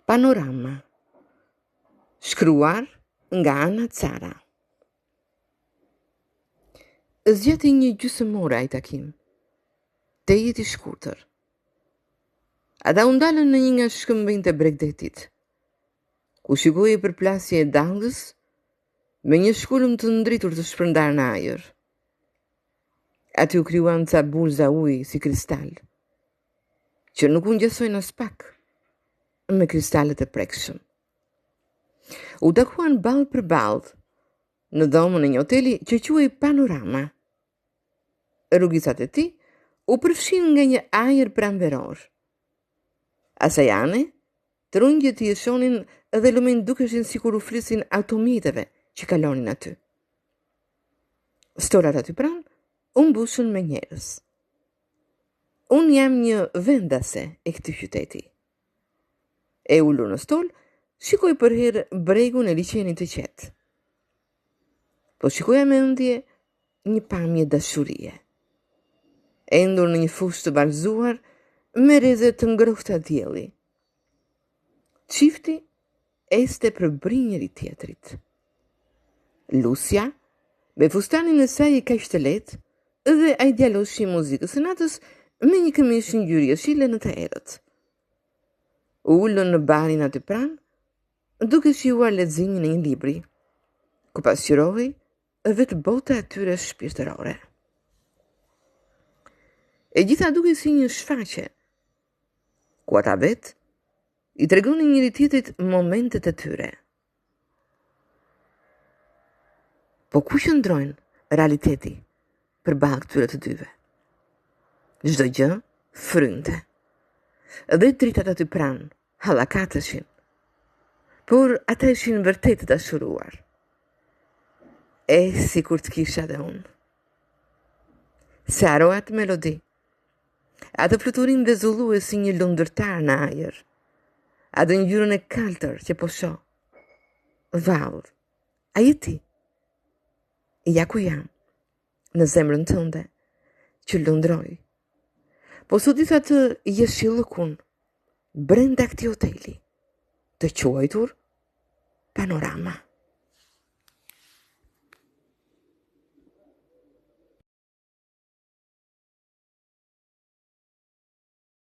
Panorama. Shkruar nga Ana Cara. Zgjati një gjysmëore ai takim. Te jeti shkurtër. Ata u ndalën në një nga shkëmbinjtë e Bregdetit, ku shikoi përplasje e dallës me një shkullëm të ndritur të shpërndar në ajër. Aty u krijuan ca bulza uji si kristal, që nuk u ngjësojnë as pak me kristalet e prekshëm. U takuan ballë për ballë në dhomën e një hoteli që quhej Panorama. Rrugicat e tij u përfshin nga një ajër pranveror. Asajane, trunjët i shonin dhe lumin dukeshin sikur u flisin automjeteve që kalonin aty. Storat aty pranë u mbushën me njerëz. Unë jam një vendase e këtij qyteti. E ulur në stol, shikoj për herë bregun e liçenit të qetë. Po shikoja me ëndje një pamje dashurie. Endur në një fushë të balzuar me rreze të ngrohta dielli. Çifti este për njëri tjetrit. Lucia, me fustanin e saj i kaq të lehtë, dhe ai djaloshi i muzikës së natës me një këmishë ngjyrë jeshile në të errët. U ulën në barin aty pranë, duke shijuar leximin e një libri, ku pasqyrohej vetë bota e tyre shpirtërore. E gjitha duke si një shfaqje, ku ata vetë i tregonin njëri tjetrit momentet e tyre. Po ku qëndrojnë realiteti përballë këtyre të dyve? Çdo gjë frynte. Dhe dritat aty pranë hallakateshin, por ata ishin vërtet të dashuruar. Si kur të kisha dhe unë. Se haroj atë melodi, atë fluturim dhe zullues si një lundërtar në ajër, atë ngjyrën e kaltër që po shoh. Vallë, a je ti? Ja ku jam, në zemrën tënde, që lundroj. Po sot atë jeshillëkun brenda këtij hoteli, të quajtur Panorama.